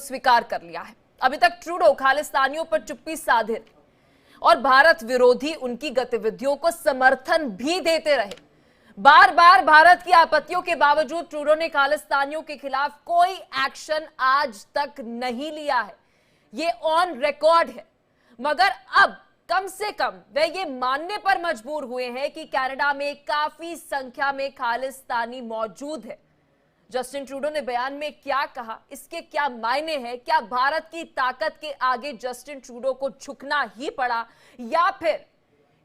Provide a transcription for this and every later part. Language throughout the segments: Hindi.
स्वीकार कर लिया है। अभी तक ट्रूडो खालिस्तानियों पर चुप्पी साधे और भारत विरोधी उनकी गतिविधियों को समर्थन भी देते रहे। बार बार भारत की आपत्तियों के बावजूद ट्रूडो ने खालिस्तानियों के खिलाफ कोई एक्शन आज तक नहीं लिया है। ये ऑन रिकॉर्ड है। मगर अब कम से कम वे ये मानने पर मजबूर हुए हैं कि कनाडा में काफी संख्या में खालिस्तानी मौजूद है। जस्टिन ट्रूडो ने बयान में क्या कहा, इसके क्या मायने हैं? क्या भारत की ताकत के आगे जस्टिन ट्रूडो को झुकना ही पड़ा, या फिर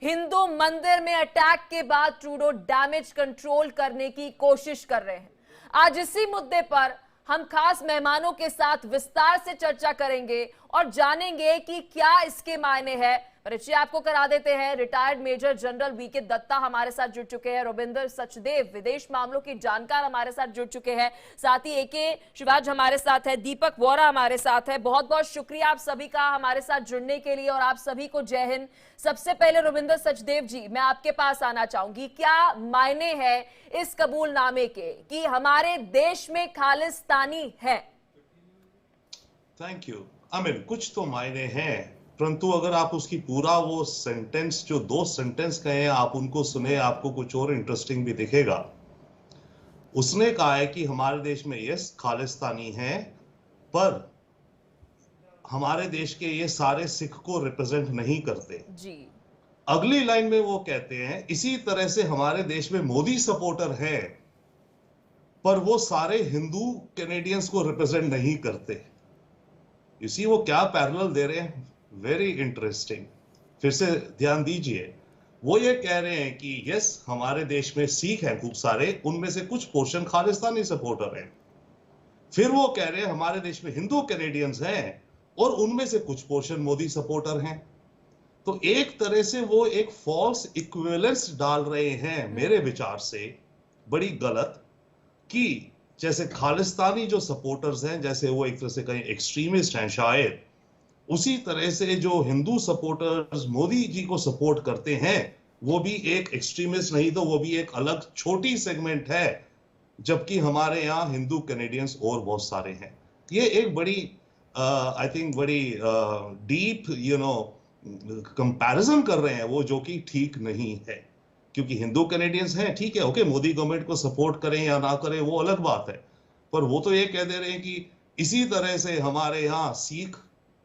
हिंदू मंदिर में अटैक के बाद ट्रूडो डैमेज कंट्रोल करने की कोशिश कर रहे हैं? आज इसी मुद्दे पर हम खास मेहमानों के साथ विस्तार से चर्चा करेंगे और जानेंगे कि क्या इसके मायने हैं। परिचय आपको करा देते हैं। Retired major general VK Datta हमारे साथ जुड़ चुके हैं। रविंदर सचदेव विदेश मामलों की जानकार हमारे साथ जुड़ चुके हैं। साथ ही एके शिवाज हमारे साथ है। दीपक वोरा हमारे साथ है। बहुत बहुत शुक्रिया आप सभी का हमारे साथ जुड़ने के लिए और आप सभी को जय हिंद। सबसे पहले रविंदर सचदेव जी, मैं आपके पास आना चाहूंगी। क्या मायने हैं इस कबूलनामे के कि हमारे देश में खालिस्तानी है? थैंक यू अमिन। कुछ तो मायने हैं, परंतु अगर आप उसकी पूरा वो सेंटेंस, जो 2 सेंटेंस कहे, आप उनको सुने, आपको कुछ और इंटरेस्टिंग भी दिखेगा। उसने कहा है कि हमारे देश में यस खालिस्तानी हैं, पर हमारे देश के ये सारे सिख को रिप्रेजेंट नहीं करते जी। अगली लाइन में वो कहते हैं इसी तरह से हमारे देश में मोदी सपोर्टर हैं, पर वो सारे हिंदू कैनेडियंस को रिप्रेजेंट नहीं करते। इसी वो क्या पैरेलल दे रहे हैं, वेरी इंटरेस्टिंग। फिर से ध्यान दीजिए, वो ये कह रहे हैं कि यस हमारे देश में सिख हैं खूब सारे, उनमें से कुछ पोर्शन खालिस्तानी सपोर्टर हैं। फिर वो कह रहे हैं हमारे देश में हिंदू कैनेडियंस हैं और उनमें से कुछ पोर्शन मोदी सपोर्टर हैं। तो एक तरह से वो एक फॉल्स इक्विवेलेंस डाल रहे हैं मेरे विचार से, बड़ी गलत, कि जैसे खालिस्तानी जो सपोर्टर्स हैं, जैसे वो एक तरह से कहें एक्सट्रीमिस्ट हैं शायद, उसी तरह से जो हिंदू सपोर्टर्स मोदी जी को सपोर्ट करते हैं वो भी एक एक्सट्रीमिस्ट नहीं तो वो भी एक अलग छोटी सेगमेंट है, जबकि हमारे यहाँ हिंदू कैनेडियंस और बहुत सारे हैं। ये एक बड़ी आई थिंक बड़ी डीप कंपैरिजन कर रहे हैं वो, जो कि ठीक नहीं है। क्योंकि हिंदू कैनेडियंस हैं, ठीक है, ओके, मोदी गवर्नमेंट को सपोर्ट करें या ना करें वो अलग बात है, पर वो तो ये कह दे रहे हैं कि इसी तरह से हमारे यहाँ सिख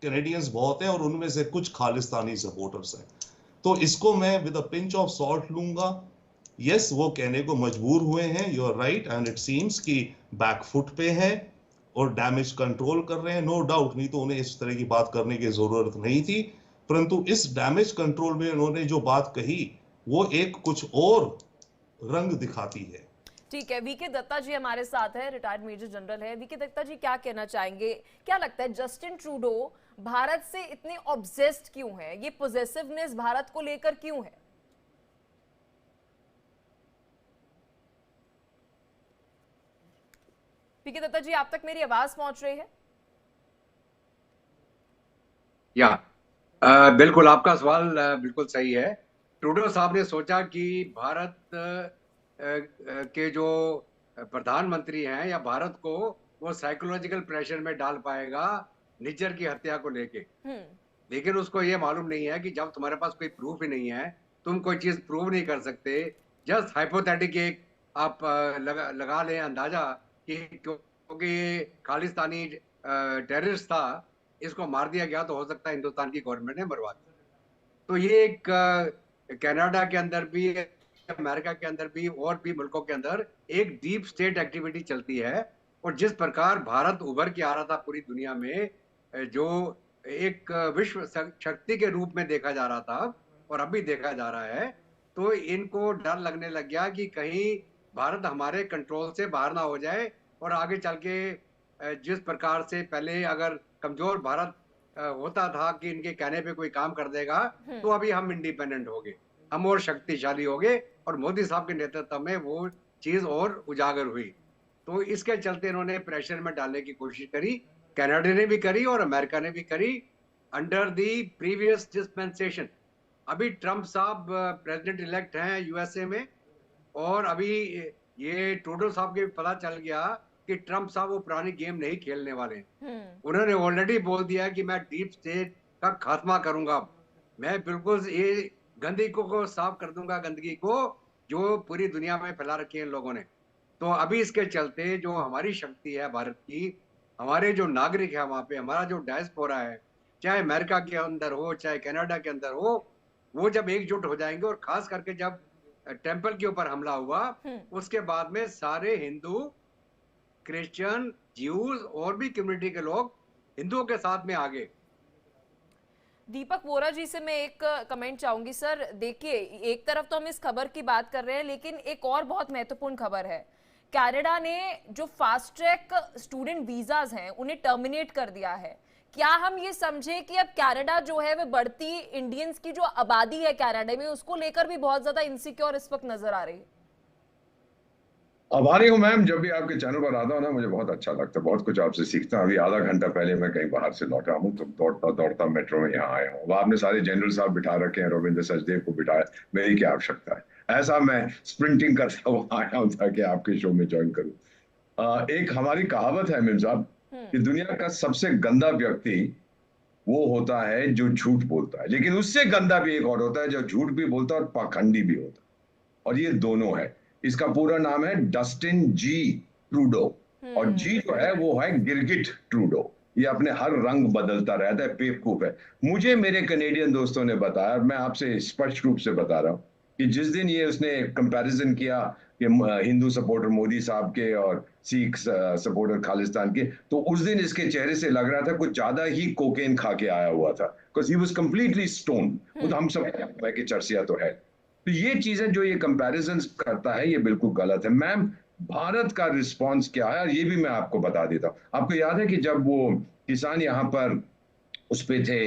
कैनेडियंस बहुत हैं और उनमें से कुछ खालिस्तानी सपोर्टर्स हैं। तो इसको मैं with a pinch of salt लूंगा। यस वो कहने को मजबूर हुए हैं, you are right, and it seems कि बैकफुट पे है और डैमेज कंट्रोल कर रहे हैं, नो डाउट, नहीं तो उन्हें इस तरह की बात करने की जरूरत नहीं थी। परंतु इस डैमेज कंट्रोल में उन्होंने जो बात कही वो एक कुछ और रंग दिखाती है। ठीक है, वीके दत्ता जी हमारे साथ है, रिटायर्ड मेजर जनरल है। वीके दत्ता जी क्या कहना चाहेंगे? क्या लगता है जस्टिन ट्रूडो भारत से इतने ऑब्सेस्ड क्यों है? ये पॉजिटिवनेस भारत को लेकर क्यों है? वीके दत्ता जी, आप तक मेरी आवाज पहुंच रही है? बिल्कुल, आपका सवाल बिल्कुल सही है। ट्रूडो साहब ने सोचा कि भारत के जो प्रधानमंत्री हैं या भारत को वो साइकोलॉजिकल प्रेशर में डाल पाएगा निज्जर की हत्या को लेके। लेकिन उसको ये मालूम नहीं है कि जब तुम्हारे पास कोई प्रूफ ही नहीं है, तुम कोई चीज प्रूव नहीं कर सकते, जस्ट हाइपोथेटिक एक आप लगा लें अंदाजा कि क्योंकि खालिस्तानी टेररिस्ट था, इसको मार दिया गया तो हो सकता है हिंदुस्तान की गवर्नमेंट ने मरवा दिया। तो ये एक कनाडा के अंदर भी, अमेरिका के अंदर भी और भी मुल्कों के अंदर एक डीप स्टेट एक्टिविटी चलती है। और जिस प्रकार भारत उभर के आ रहा था पूरी दुनिया में, जो एक विश्व शक्ति के रूप में देखा जा रहा था और अभी देखा जा रहा है, तो इनको डर लगने लग गया कि कहीं भारत हमारे कंट्रोल से बाहर ना हो जाए और आगे चल के जिस प्रकार से पहले अगर कमजोर भारत होता था कि इनके कहने पे कोई काम कर देगा, तो अभी हम इंडिपेंडेंट हो गए, हम और शक्तिशाली हो गए, और मोदी साहब के नेतृत्व में वो चीज और उजागर हुई। तो इसके चलते इन्होंने प्रेशर में डालने की कोशिश करी, कनाडा ने भी करी और अमेरिका ने भी करी, अंडर दी प्रीवियस डिस्पेंसेशन। अभी ट्रंप साहब प्रेसिडेंट इलेक्ट हैं यूएसए में, और अभी ये ट्रूडो साहब के पता चल गया कि ट्रम्प साहब वो पुरानी गेम नहीं खेलने वाले। उन्होंने ऑलरेडी बोल दिया है कि मैं डीप स्टेट का खात्मा करूंगा, मैं बिल्कुल ये गंदगी को साफ कर दूंगा, गंदगी को जो पूरी दुनिया में फैला रखी है इन लोगों ने। तो अभी इसके चलते जो हमारी शक्ति है भारत की, हमारे जो नागरिक है वहां पे, हमारा जो डायस्पोरा है, चाहे अमेरिका के अंदर हो चाहे कनाडा के अंदर हो, वो जब एकजुट हो जाएंगे, और खास करके जब टेंपल के ऊपर हमला हुआ उसके बाद में सारे हिंदू, क्रिश्चियन, ज्यूज और भी कम्युनिटी के लोग हिंदुओं के साथ में आ गए। दीपक वोरा जी से मैं एक कमेंट चाहूंगी। सर देखिए, एक तरफ तो हम इस खबर की बात कर रहे हैं, लेकिन एक और बहुत महत्वपूर्ण खबर है। कनाडा ने जो फास्ट ट्रैक स्टूडेंट वीजाज हैं उन्हें टर्मिनेट कर दिया है। क्या हम ये समझे कि अब कनाडा जो है वो बढ़ती इंडियंस की जो आबादी है कनाडा में, उसको लेकर भी बहुत ज्यादा इनसिक्योर इस वक्त नजर आ रही है? आभारी हूँ मैम, जब भी आपके चैनल पर आता हूँ ना मुझे बहुत अच्छा लगता है, बहुत कुछ आपसे सीखता हूँ। अभी आधा घंटा पहले मैं कहीं बाहर से लौटा हूँ तो दौड़ता दौड़ता मेट्रो में यहाँ आया हूँ। अब आपने सारे जनरल साहब बिठा रखे हैं, रविंद्र सचदेव को बिठाया, मेरी क्या आवश्यकता है। ऐसा मैं स्प्रिंटिंग करता हुआ आया हूँ ताकि आपके शो में ज्वाइन करूँ। एक हमारी कहावत है मेम साहब कि दुनिया का सबसे गंदा व्यक्ति वो होता है जो झूठ बोलता है, लेकिन उससे गंदा भी एक और होता है जो झूठ भी बोलता है और पाखंडी भी होता है, और ये दोनों है। इसका पूरा नाम है डस्टिन जी ट्रूडो, और जी जो है वो है गिरगिट ट्रूडो। ये अपने हर रंग बदलता रहता है, बेवकूफ है। मुझे मेरे कनेडियन दोस्तों ने बताया, और मैं आपसे स्पष्ट रूप से बता रहा हूँ कि जिस दिन ये उसने कंपैरिजन किया कि हिंदू सपोर्टर मोदी साहब के और सिख सपोर्टर खालिस्तान के, तो उस दिन इसके चेहरे से लग रहा था कुछ ज्यादा ही कोकेन खा के आया हुआ था, because he was completely stone. खुद हम सब कि चर्सिया तो है। तो ये चीजें जो ये कंपैरिजन करता है ये बिल्कुल गलत है। मैम, भारत का रिस्पांस क्या है, और ये भी मैं आपको बता देता हूँ। आपको याद है कि जब वो किसान यहाँ पर उस पे थे,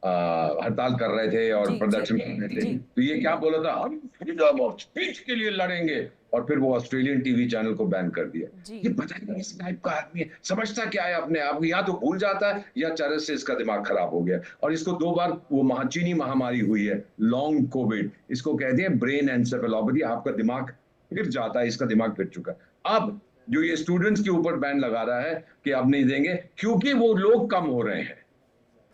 हड़ताल कर रहे थे और प्रदर्शन कर रहे थे, तो ये क्या बोला था, हम फ्रीडम ऑफ स्पीच के लिए लड़ेंगे, और फिर वो ऑस्ट्रेलियन टीवी चैनल को बैन कर दिया। ये पता नहीं इस टाइप का आदमी है, समझता क्या है अपने आप को, या तो भूल जाता है या चरस से इसका दिमाग खराब हो गया। और इसको 2 बार वो चीनी महामारी हुई है, लॉन्ग कोविड, इसको कहते हैं ब्रेन एन्सेफेलोपैथी। आपका दिमाग फिर जाता है, इसका दिमाग फिर चुका है। अब जो ये स्टूडेंट्स के ऊपर बैन लगा रहा है कि अब नहीं देंगे, क्योंकि वो लोग कम हो रहे हैं।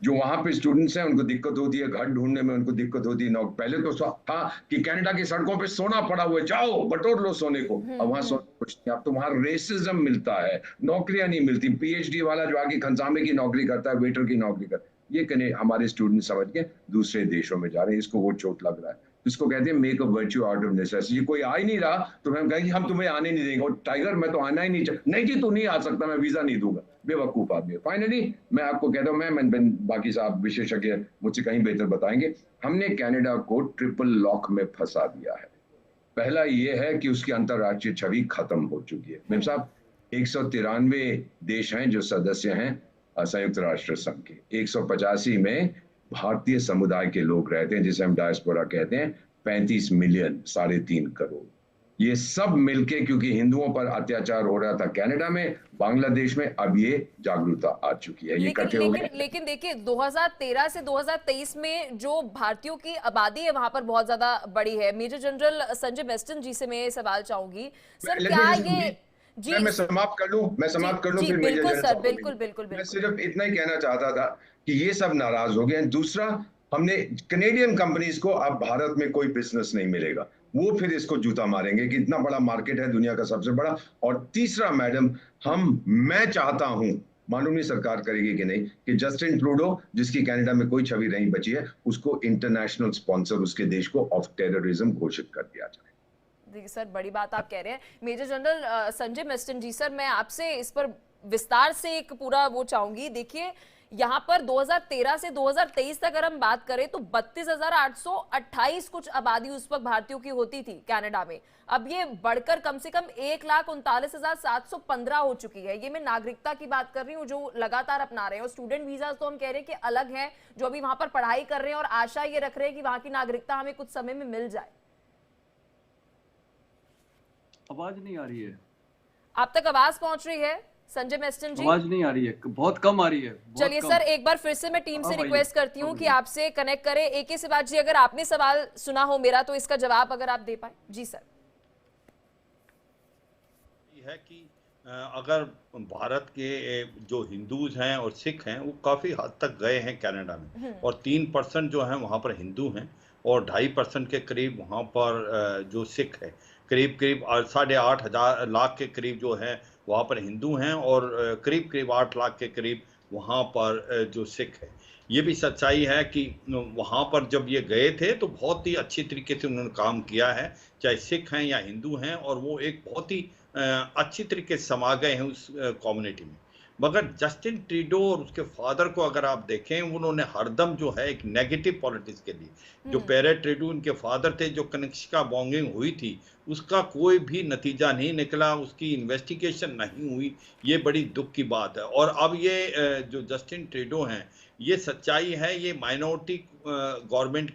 जो वहां पे स्टूडेंट्स हैं उनको दिक्कत होती है, घर ढूंढने में उनको दिक्कत होती है। पहले तो था कि कनाडा की सड़कों पे सोना पड़ा हुआ है, जाओ बटोर लो सोने को। अब वहां सोना कुछ नहीं, अब तो वहां रेसिज्म मिलता है, नौकरियां नहीं मिलती। पीएचडी वाला जो आगे खंसामे की नौकरी करता है, वेटर की नौकरी करता है, ये हमारे स्टूडेंट समझ के दूसरे देशों में जा रहे हैं, इसको वो चोट लग रहा है। इसको कहते हैं make a virtue out of necessity. कोई आ ही नहीं रहा तो हम कहेंगे हम तुम्हें आने नहीं देंगे, और टाइगर मैं तो आना ही नहीं चाहता, नहीं जी तू नहीं आ सकता, मैं वीजा नहीं दूंगा। बेवकूफ आदमी। फाइनली मैं आपको कहता हूं, मैं बाकी साहब विशेषज्ञ मुझसे कहीं बेहतर बताएंगे, हमने कनाडा को ट्रिपल लॉक में फंसा दिया है। पहला ये है कि उसकी अंतरराष्ट्रीय छवि खत्म हो चुकी है। मेम साहब, 193 देश हैं जो सदस्य हैं संयुक्त राष्ट्र संघ के। 185 में भारतीय समुदाय के लोग रहते हैं, जिसे हम डायस्पोरा कहते हैं। 35 मिलियन, 3.5 करोड़, ये सब मिलके, क्योंकि हिंदुओं पर अत्याचार हो रहा था कनाडा में, बांग्लादेश में, अब ये जागरूकता आ चुकी है। ये इकट्ठे हो गए। लेकिन देखिए 2013 से 2023 में जो भारतीयों की आबादी है वहां पर बहुत ज्यादा बड़ी है। मेजर जनरल संजय मेस्टन जी से मैं सवाल चाहूंगी, सर क्या ये जी मैं समाप्त कर लूं, फिर बिल्कुल सर, बिल्कुल। मैं सिर्फ इतना ही कहना चाहता था कि ये सब नाराज हो गए। दूसरा, हमने कनेडियन कंपनीज को अब भारत में कोई बिजनेस नहीं मिलेगा, वो फिर इसको जूता मारेंगे कि इतना बड़ा मार्केट है, दुनिया का सबसे बड़ा। और तीसरा मैडम, मैं चाहता हूं, मालूम नहीं सरकार करेगी कि नहीं, कि जस्टिन ट्रूडो, जिसकी कनाडा में कोई छवि नहीं बची है, उसको इंटरनेशनल स्पॉन्सर उसके देश को ऑफ टेररिज्म घोषित कर दिया जाए। देखिए सर, बड़ी बात आप कह रहे हैं। मेजर जनरल संजय मेस्टन जी, सर मैं आपसे इस पर विस्तार से एक पूरा वो चाहूंगी। देखिए यहाँ पर 2013 से 2023 तक अगर हम बात करें तो 32,828 कुछ आबादी उस वक्त भारतीयों की होती थी कनाडा में। अब ये बढ़कर कम से कम 1,39,715 हो चुकी है। ये मैं नागरिकता की बात कर रही हूँ जो लगातार अपना रहे हैं। और स्टूडेंट वीजा तो हम कह रहे हैं कि अलग है, जो अभी वहां पर पढ़ाई कर रहे हैं और आशा ये रख रहे हैं कि वहां की नागरिकता हमें कुछ समय में मिल जाए। आवाज नहीं आ रही है। आप तक आवाज पहुंच रही है संजय मेस्टन जी? आवाज नहीं आ रही है, बहुत कम आ रही है। चलिए सर, एक बार फिर से मैं टीम से रिक्वेस्ट करती हूँ कि आपसे कनेक्ट करें। AK सिवाज जी, अगर आपने सवाल सुना हो मेरा तो इसका जवाब अगर आप दे पाए। जी सर। है कि अगर भारत के जो हिंदूज हैं और सिख हैं वो काफ़ी हद तक गए हैं कनाडा में, और 3% जो हैं वहाँ पर हिंदू हैं और 2.5% के करीब वहाँ पर जो सिख है, करीब करीब 8.5 लाख के करीब जो है वहाँ पर हिंदू हैं, और करीब करीब 8 लाख के करीब वहाँ पर जो सिख है। ये भी सच्चाई है कि वहाँ पर जब ये गए थे तो बहुत ही अच्छी तरीके से उन्होंने काम किया है, चाहे सिख हैं या हिंदू हैं, और वो एक बहुत ही अच्छी तरीके से समा गए हैं उस कम्युनिटी में। मगर जस्टिन ट्रूडो और उसके फादर को अगर आप देखें, उन्होंने हरदम जो है एक नेगेटिव पॉलिटिक्स के लिए, जो पैरे ट्रूडो उनके फादर थे, जो कनिष्का बॉम्बिंग हुई थी उसका कोई भी नतीजा नहीं निकला, उसकी इन्वेस्टिगेशन नहीं हुई, ये बड़ी दुख की बात है। और अब ये जो जस्टिन ट्रूडो हैं, ये सच्चाई है, ये माइनॉरिटी गवर्नमेंट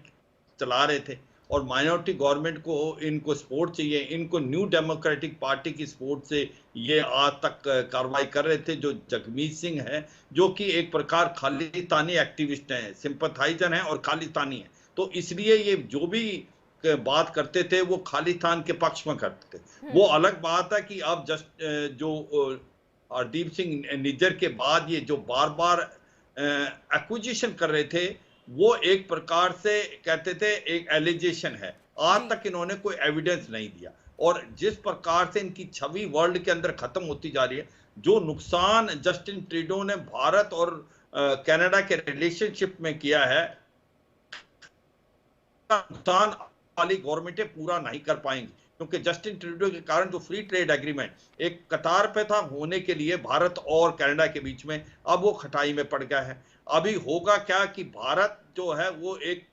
चला रहे थे, और माइनॉरिटी गवर्नमेंट को इनको सपोर्ट चाहिए, इनको न्यू डेमोक्रेटिक पार्टी की सपोर्ट से ये आज तक कार्रवाई कर रहे थे। जो जगमीत सिंह है, जो कि एक प्रकार खालिस्तानी एक्टिविस्ट हैं, सिंपथाइजर हैं और खालिस्तानी हैं, तो इसलिए ये जो भी बात करते थे वो खालिस्तान के पक्ष में करते थे। वो अलग बात है कि अब जो हरदीप सिंह निज्जर के बाद ये जो बार बार एक्विजिशन कर रहे थे, वो एक प्रकार से कहते थे एक एलिगेशन है, आज तक इन्होंने कोई एविडेंस नहीं दिया। और जिस प्रकार से इनकी छवि वर्ल्ड के अंदर खत्म होती जा रही है, जो नुकसान जस्टिन ट्रूडो ने भारत और कनाडा के रिलेशनशिप में किया है, नुकसान वाली गवर्नमेंटें पूरा नहीं कर पाएंगी, क्योंकि जस्टिन ट्रूडो के कारण जो फ्री ट्रेड एग्रीमेंट एक कतार पे था होने के लिए भारत और कनाडा के बीच में, अब वो खटाई में पड़ गया है। अभी होगा क्या कि भारत जो है वो एक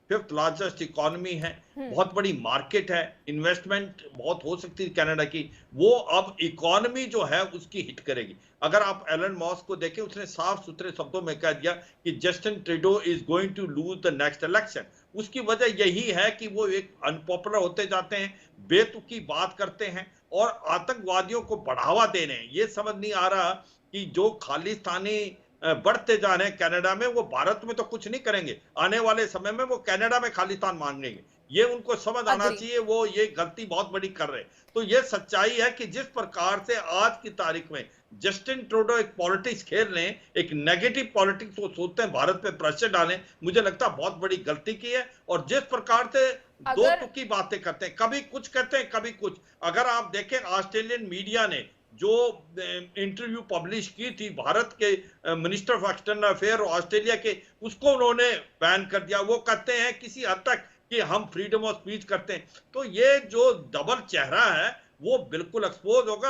5th लार्जेस्ट इकोनॉमी है, बहुत बड़ी मार्केट है, इन्वेस्टमेंट बहुत हो सकती है कनाडा की, वो अब इकोनॉमी जो है उसकी हिट करेगी। अगर आप एलन मॉस को देखें, उसने साफ सुथरे शब्दों में कह दिया कि Justin Trudeau is going to lose the next election. उसकी वजह यही है कि वो एक अनपॉपुलर होते जाते हैं, बेतुकी बात करते हैं और आतंकवादियों को बढ़ावा दे रहे हैं। ये समझ नहीं आ रहा कि जो खालिस्तानी बढ़ते जा रहे हैं कनाडा में, वो भारत में तो कुछ नहीं करेंगे, आने वाले समय में वो कनाडा में खालिस्तान मांगेंगे। ये उनको समझ आना चाहिए, वो ये गलती बहुत बड़ी कर रहे हैं। तो ये सच्चाई है कि जिस प्रकार से आज की तारीख में जस्टिन ट्रूडो एक पॉलिटिक्स खेल रहे हैं, एक नेगेटिव पॉलिटिक्स वो सोचते हैं भारत पे प्रेशर डालें, मुझे लगता है बहुत बड़ी गलती की है। और जिस प्रकार से दो टुकी बातें करते हैं, कभी कुछ कहते हैं कभी कुछ। अगर आप देखें, ऑस्ट्रेलियन मीडिया ने जो इंटरव्यू पब्लिश की थी भारत के minister of external affair Australia के, उसको उन्होंने बैन कर दिया। वो कहते हैं किसी हद तक कि हम फ्रीडम ऑफ स्पीच करते हैं। तो ये जो डबल चेहरा है वो बिल्कुल एक्सपोज होगा।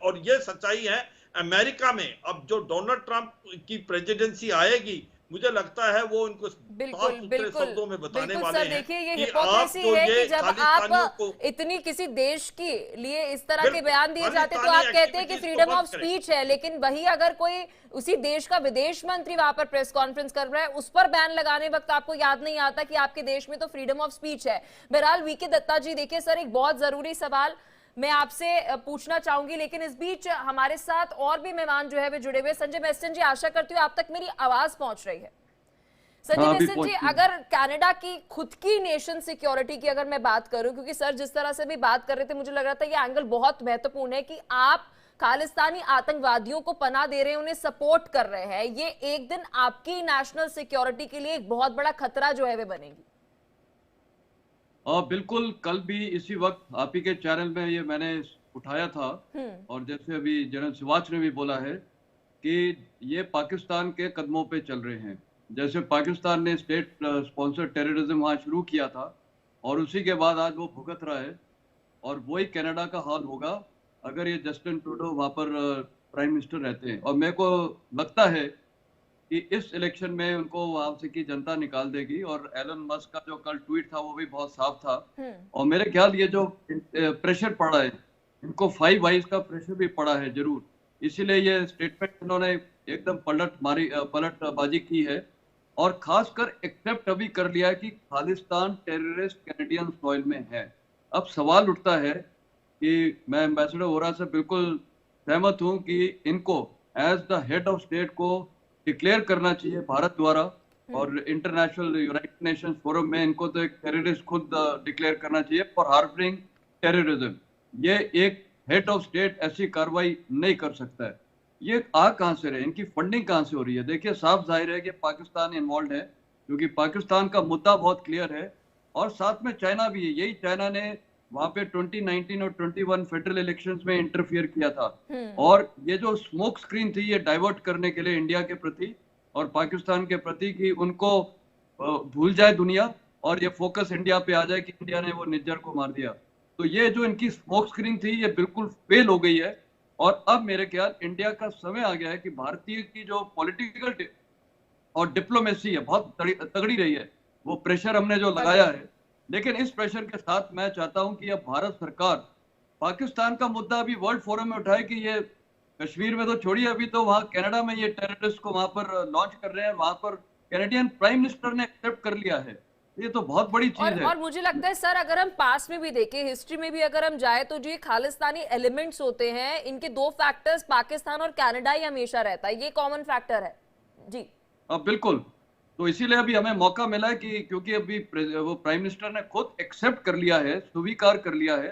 और ये सच्चाई है, अमेरिका में अब जो डोनाल्ड ट्रंप की प्रेसिडेंसी आएगी, मुझे लगता है वो इनको बिल्कुल शब्दों में बताने वाले सर, हैं। देखिए ये हिपोक्रेसी है कि जब आप इतनी किसी देश के लिए इस तरह के बयान दिए जाते तो आप कहते हैं कि फ्रीडम ऑफ स्पीच है, लेकिन वही अगर कोई उसी देश का विदेश मंत्री वहां पर प्रेस कॉन्फ्रेंस कर रहा है, उस पर बैन लगाने वक्त आपको याद नहीं आता कि आपके देश में तो फ्रीडम ऑफ स्पीच है। बहरहाल वीके दत्ता जी, देखिए सर, एक बहुत जरूरी सवाल मैं आपसे पूछना चाहूंगी, लेकिन इस बीच हमारे साथ और भी मेहमान जो है वे जुड़े हुए। संजय मेस्टन जी, आशा करती हूँ आप तक मेरी आवाज पहुंच रही है। संजय मेस्टन जी, अगर कनाडा की खुद की नेशन सिक्योरिटी की अगर मैं बात करूं, क्योंकि सर जिस तरह से भी बात कर रहे थे मुझे लग रहा था ये एंगल बहुत महत्वपूर्ण है कि आप खालिस्तानी आतंकवादियों को पनाह दे रहे हैं, उन्हें सपोर्ट कर रहे हैं, ये एक दिन आपकी नेशनल सिक्योरिटी के लिए एक बहुत बड़ा खतरा जो है वे बनेगी। बिल्कुल, कल भी इसी वक्त आप ही के चैनल में ये मैंने उठाया था, और जैसे अभी जनरल शिवाच ने भी बोला है कि ये पाकिस्तान के कदमों पे चल रहे हैं। जैसे पाकिस्तान ने स्टेट स्पॉन्सर टेररिज्म वहाँ शुरू किया था और उसी के बाद आज वो भुगत रहा है, और वही कनाडा का हाल होगा अगर ये जस्टिन ट्रूडो वहाँ पर प्राइम मिनिस्टर रहते हैं। और मेरे को लगता है कि इस इलेक्शन में उनको वहां से की जनता निकाल देगी। और एलन मस्क का जो कल ट्वीट था वो भी बहुत साफ था, और मेरे ख्याल ये जो प्रेशर पड़ा है, इनको 5 आइज का प्रेशर भी पड़ा है जरूर, इसीलिए ये स्टेटमेंट उन्होंने एकदम पलटबाजी की है, और खासकर एक्सेप्ट अभी कर लिया है कि खालिस्तान टेररिस्ट कैनेडियन सॉइल में है। अब सवाल उठता है कि मैं एम्बेसडर वोरा से बिल्कुल सहमत हूं कि इनको as the head of state को डिक्लेयर करना चाहिए भारत द्वारा, और इंटरनेशनल यूनाइटेड नेशंस फोरम में इनको तो एक टेररिस्ट खुद डिक्लेयर करना चाहिए फॉर हार्बरिंग टेररिज्म। ये एक हेड ऑफ स्टेट ऐसी कार्रवाई नहीं कर सकता है। ये आ कहां से रहे, इनकी फंडिंग कहां से हो रही है? देखिए साफ जाहिर है कि पाकिस्तान इन्वॉल्व है, क्योंकि पाकिस्तान का मुद्दा बहुत क्लियर है और साथ में चाइना भी है। यही चाइना ने वहां पे 2019 और 21 फेडरल इलेक्शंस में इंटरफियर किया था और ये जो स्मोक स्क्रीन थी ये डाइवर्ट करने के लिए इंडिया के प्रति और पाकिस्तान के प्रति कि उनको भूल जाए दुनिया और ये फोकस इंडिया पे आ जाए कि इंडिया ने वो निज्जर को मार दिया। तो ये जो इनकी स्मोक स्क्रीन थी ये बिल्कुल फेल हो गई है और अब मेरे ख्याल इंडिया का समय आ गया है कि भारतीय की जो पॉलिटिकल और डिप्लोमेसी है बहुत तगड़ी रही है, वो प्रेशर हमने जो लगाया है, लेकिन इस प्रेशर के साथ मैं चाहता हूं कि अब भारत सरकार पाकिस्तान का मुद्दा अभी वर्ल्ड फोरम में उठाए कि ये कश्मीर में तो छोड़िए, अभी तो वहां कनाडा में ये टेररिस्ट को वहां पर लॉन्च कर रहे हैं, वहां पर कैनेडियन प्राइम मिनिस्टर ने एक्सेप्ट कर लिया है। ये तो बहुत बड़ी चीज है। और मुझे लगता है सर अगर हम पास में भी देखें, हिस्ट्री में भी अगर हम जाए तो जो ये खालिस्तानी एलिमेंट्स होते हैं इनके दो फैक्टर्स पाकिस्तान और कनाडा ही हमेशा रहता है, ये कॉमन फैक्टर है जी। बिल्कुल, तो इसीलिए अभी हमें मौका मिला है कि क्योंकि अभी वो प्राइम मिनिस्टर ने खुद एक्सेप्ट कर लिया है, स्वीकार कर लिया है,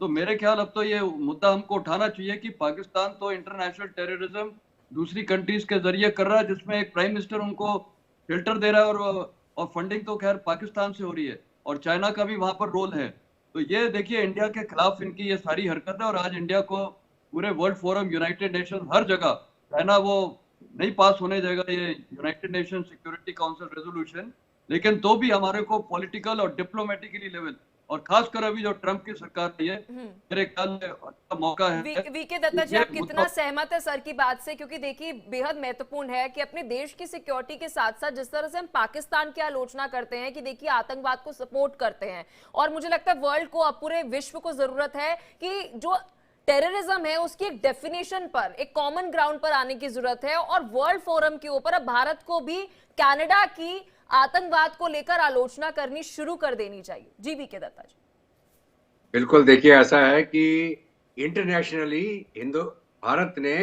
तो मेरे ख्याल अब तो ये मुद्दा हमको उठाना चाहिए कि पाकिस्तान तो इंटरनेशनल टेररिज्म दूसरी कंट्रीज के जरिए कर रहा है, जिसमें एक प्राइम मिनिस्टर उनको फिल्टर दे रहा है और फंडिंग तो खैर पाकिस्तान से हो रही है और चाइना का भी वहां पर रोल है। तो ये देखिए इंडिया के खिलाफ इनकी ये सारी हरकत है और आज इंडिया को पूरे वर्ल्ड फोरम, यूनाइटेड नेशन, हर जगह चाइना वो नहीं पास होने जाएगा ये United nation security council resolution, लेकिन तो भी हमारे को पॉलिटिकल और डिप्लोमेटिकली लेवल और खासकर अभी जो ट्रंप की सरकार है मेरे ख्याल में अच्छा मौका है। वीके दत्ता जी, आप कितना सहमत है सर की बात से? क्योंकि देखिए बेहद महत्वपूर्ण है कि अपने देश की सिक्योरिटी के साथ साथ जिस तरह से हम पाकिस्तान की आलोचना करते हैं कि देखिए आतंकवाद को सपोर्ट करते हैं, और मुझे लगता है वर्ल्ड को, अब पूरे विश्व को जरूरत है कि जो टेररिज्म है उसकी एक डेफिनेशन पर, एक कॉमन ग्राउंड पर आने की जरूरत है और वर्ल्ड फोरम के ऊपर अब भारत को भी कनाडा की आतंकवाद को लेकर आलोचना करनी शुरू कर देनी चाहिए। जी वीके दत्ता जी। बिल्कुल, देखिए ऐसा है कि इंटरनेशनली भारत ने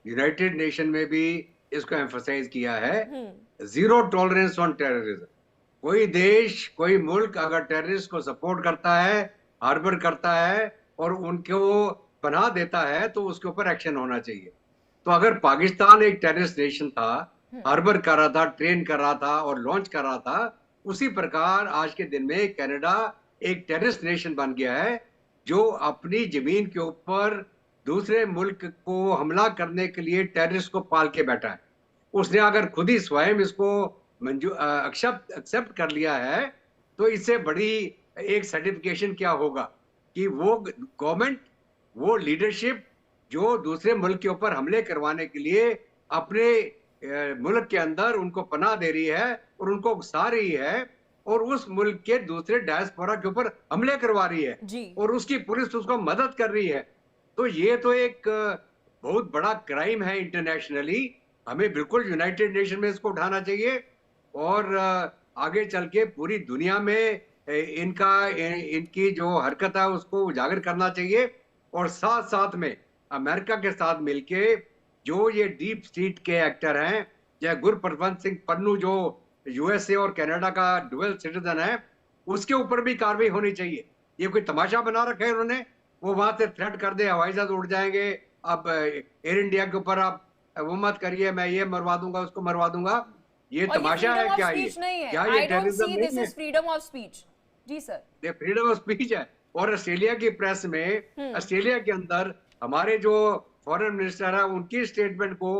यूनाइटेड नेशन में भी इसको एम्फसाइज किया है, जीरो टॉलरेंस ऑन टेररिज्म। कोई देश, कोई मुल्क अगर टेररिस्ट को सपोर्ट करता है, हार्बर करता है और उनको पनाह देता है तो उसके ऊपर एक्शन होना चाहिए। तो अगर पाकिस्तान एक टेररिस्ट नेशन था, हार्बर कर रहा था, ट्रेन कर रहा था और लॉन्च कर रहा था, उसी प्रकार आज के दिन में कनाडा एक टेररिस्ट नेशन बन गया है जो अपनी जमीन के ऊपर दूसरे मुल्क को हमला करने के लिए टेररिस्ट को पाल के बैठा है। उसने अगर खुद ही स्वयं इसको एक्सेप्ट कर लिया है तो इससे बड़ी एक सर्टिफिकेशन क्या होगा कि वो गवर्नमेंट, वो लीडरशिप जो दूसरे मुल्क के ऊपर हमले करवाने के लिए अपने मुल्क के अंदर उनको पनाह दे रही है और उनको उकसा रही है और उस मुल्क के दूसरे डायस्पोरा के ऊपर हमले करवा रही है और उसकी पुलिस उसको मदद कर रही है। तो ये तो एक बहुत बड़ा क्राइम है इंटरनेशनली। हमें बिल्कुल यूनाइटेड नेशन में इसको उठाना चाहिए और आगे चल के पूरी दुनिया में इनकी जो हरकत है उसको उजागर करना चाहिए और साथ साथ में अमेरिका के साथ मिलके जो ये डीप स्टेट के एक्टर हैं, या गुरप्रवंत सिंह पन्नू जो यूएसए और कनाडा का डुअल सिटीजन है, उसके ऊपर भी कार्रवाई होनी चाहिए। ये कोई तमाशा बना रखा है उन्होंने, वो वहां से थ्रेट कर दे हवाई जहाज उड़ जाएंगे, अब एयर इंडिया के ऊपर आप वो मत करिए, मैं ये मरवा दूंगा, उसको मरवा दूंगा। ये तमाशा है क्या? ये टेररिज्म नहीं है, फ्रीडम ऑफ स्पीच। जी सर, ये फ्रीडम ऑफ स्पीच है। और ऑस्ट्रेलिया की प्रेस में, ऑस्ट्रेलिया के अंदर हमारे जो फॉरेन मिनिस्टर है उनकी स्टेटमेंट को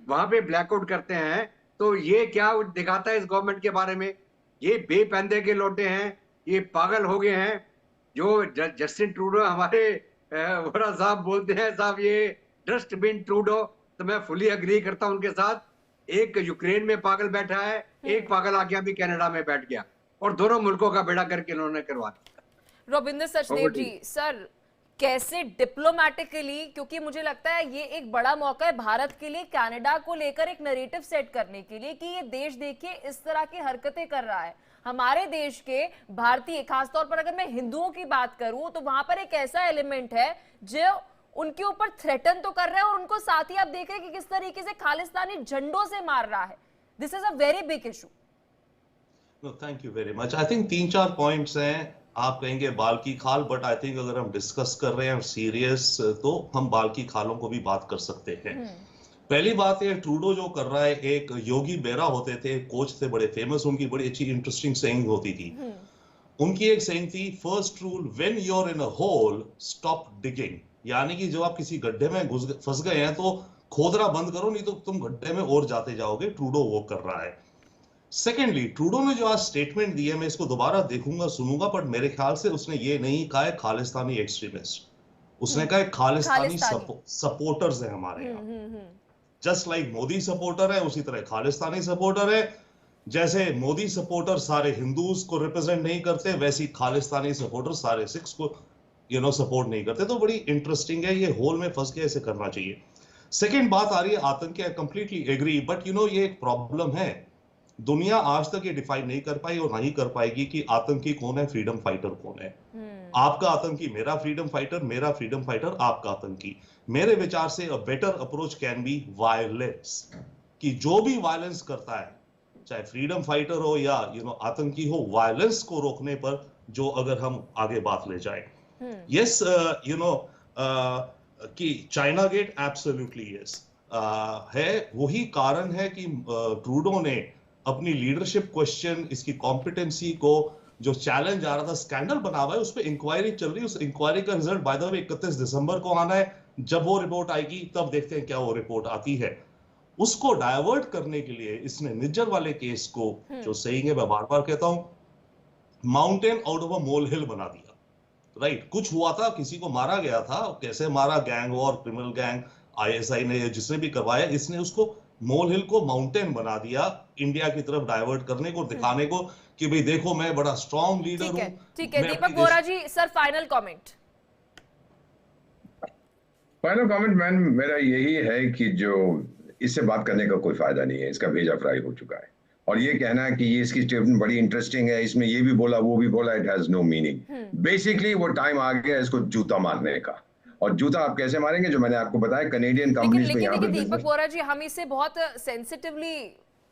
वहां पे ब्लैकआउट करते हैं। तो ये क्या दिखाता है इस गवर्नमेंट के बारे में? ये बेपंदे के लोटे हैं, ये पागल हो गए हैं। जो जस्टिन ट्रूडो हमारे वोरा साहब बोलते हैं, साहब ये डस्टबिन ट्रूडो, तो मैं फुली अग्री करता हूं उनके साथ। एक यूक्रेन में पागल बैठा है, एक पागल आके अभी कनाडा में बैठ गया और दोनों मुल्कों का बेड़ा करके इन्होंने करवा दिया। रविंद्र सचदेव जी, सर कैसे डिप्लोमेटिकली, क्योंकि मुझे लगता है ये एक बड़ा मौका है भारत के लिए कनाडा को लेकर एक नैरेटिव सेट करने के लिए कि ये देश देखिए इस तरह की हरकतें कर रहा है। हमारे देश के भारतीय, खासतौर पर अगर मैं हिंदुओं की बात करूं तो वहां पर एक ऐसा एलिमेंट है जो उनके ऊपर थ्रेटन तो कर रहा है और उनको साथ ही आप देख रहे हैं कि किस तरीके से खालिस्तानी झंडों से मार रहा है। This is a very big issue. Thank you very much. I think 3-4 points हैं। आप कहेंगे बाल की खाल, बट आई थिंक अगर हम डिस्कस कर रहे हैं सीरियस, तो हम बाल की खालों को भी बात कर सकते हैं। पहली बात है, ट्रूडो जो कर रहा है, एक योगी बेरा होते थे, कोच थे बड़े फेमस, उनकी बड़ी अच्छी इंटरेस्टिंग सेइंग होती थी। उनकी एक सेइंग थी, first rule when you are in a hole stop digging, यानी कि जब आप किसी गड्ढे में फंस गए हैं तो खोदना बंद करो, नहीं तो तुम गड्ढे में और जाते जाओगे। ट्रूडो वो कर रहा है। सेकेंडली, ट्रूडो ने जो आज स्टेटमेंट दी है, मैं इसको दोबारा देखूंगा सुनूंगा, बट मेरे ख्याल से उसने ये नहीं कहा है खालिस्तानी एक्सट्रीमिस्ट, उसने कहा है खालिस्तानी सपोर्टर्स है हमारे यहाँ। जस्ट लाइक मोदी सपोर्टर है, उसी तरह खालिस्तानी सपोर्टर है। जैसे मोदी सपोर्टर सारे हिंदूज को रिप्रेजेंट नहीं करते, वैसी खालिस्तानी सपोर्टर सारे सिख्स को सपोर्ट नहीं करते। तो बड़ी इंटरेस्टिंग है, ये होल में फंस के ऐसे करना चाहिए। सेकेंड बात आ रही है आतंक, आई कंप्लीटली एग्री, बट ये एक प्रॉब्लम है, दुनिया आज तक ये डिफाइन नहीं कर पाई और नहीं कर पाएगी कि आतंकी कौन है, फ्रीडम फाइटर कौन है। आपका आतंकी मेरा फ्रीडम फाइटर, मेरा फ्रीडम फाइटर आपका आतंकी। मेरे विचार से a better approach can be violence, कि जो भी वायलेंस करता है, चाहे फ्रीडम फाइटर हो या आतंकी हो, वायलेंस को रोकने पर जो अगर हम आगे बात ले जाए। यस, कि चाइना गेट एब्सोल्युटली यस है, वही कारण है कि ट्रूडो ने अपनी लीडरशिप क्वेश्चन, इसकी कॉम्पिटेंसी को जो चैलेंज आ रहा था, स्कैंडल बना हुआ है, उस पर इंक्वायरी चल रही है। उस इंक्वायरी का रिजल्ट बाय द वे 31 दिसंबर को आना है। जब वो रिपोर्ट आएगी तब देखते हैं क्या वो रिपोर्ट आती है। उसको डायवर्ट करने के लिए इसने निज्जर वाले केस को, जो सही है मैं बार बार कहता हूं, माउंटेन आउट ऑफ अ मोल हिल बना दिया। राइट, कुछ हुआ था, किसी को मारा गया था, कैसे मारा, gang war, criminal gang, ISI ने, जिसने भी करवाया, इसने उसको मोल हिल को माउंटेन बना दिया, इंडिया की तरफ डाइवर्ट करने को, दिखाने को कि भाई देखो मैं बड़ा स्ट्रॉन्ग लीडर हूं। ठीक है Deepak Bora ji, sir final comment. Final comment मैन मेरा यही है कि जो इससे बात करने का कोई फायदा नहीं है, इसका भेजा फ्राई हो चुका है। और ये कहना है कि ये इसकी स्टेटमेंट बड़ी इंटरेस्टिंग है, इसमें ये भी बोला वो भी बोला, it has no meaning. Basically वो टाइम आ गया इसको जूता मारने का। और जूता आप कैसे मारेंगे, जो मैंने आपको बताया, कनेडियन कंपनीज में यहाँ पे दीपक बोरा जी, हम इसे बहुत सेंसिटिवली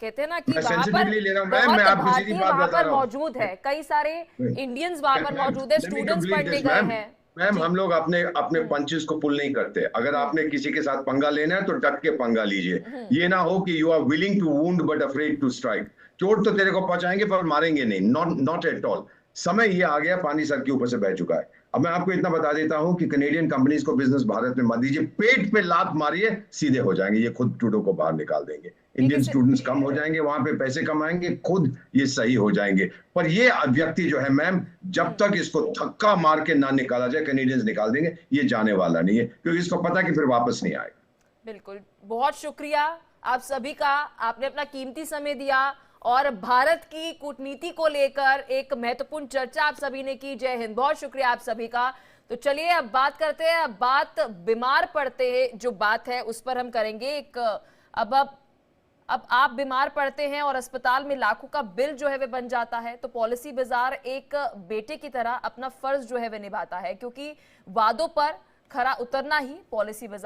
कहते हैं ना कि मैं वहां सेंसिटिवली ले रहा हूं, मैं आपको सीधी बात बता रहा हूं, मौजूद है, कई सारे इंडियंस वहां पर मौजूद है, स्टूडेंट्स पढ़ने गए हैं। मैम हम लोग अपने पंचेस को पुल नहीं करते। अगर आपने किसी के साथ पंगा लेना है तो डट के पंगा लीजिए। ये ना हो कि you are willing to wound but afraid to strike. चोट तो तेरे को पहुंचाएंगे पर मारेंगे नहीं, नॉट एट ऑल। समय ये आ गया, पानी सर के ऊपर से बह चुका है। अब मैं आपको इतना बता देता हूं कि कनेडियन कंपनीज को बिजनेस भारत में मत दीजिए, पेट पे लात मारिए, सीधे हो जाएंगे, ये खुद ट्रूडो को बाहर निकाल देंगे। इंडियन स्टूडेंट्स कम हो जाएंगे, वहां पे पैसे कमाएंगे, खुद ये सही हो जाएंगे। पर ये व्यक्ति जो है मैम, जब तक इसको धक्का मार के ना निकाला जाए, कनेडियंस निकाल देंगे, ये जाने वाला नहीं है, क्योंकि इसको पता कि फिर वापस नहीं आएगा। बिल्कुल, बहुत शुक्रिया आप सभी का, आपने अपना कीमती समय दिया और भारत की कूटनीति को लेकर एक महत्वपूर्ण चर्चा आप सभी ने की। जय हिंद, बहुत शुक्रिया आप सभी का। तो चलिए अब बात करते हैं, अब बात बीमार पड़ते हैं जो बात है उस पर हम करेंगे एक। अब आप बीमार पड़ते हैं और अस्पताल में लाखों का बिल जो है वह बन जाता है, तो पॉलिसी बाजार एक बेटे की तरह अपना फर्ज जो है वह निभाता है, क्योंकि वादों पर खरा उतरना ही पॉलिसी बाजार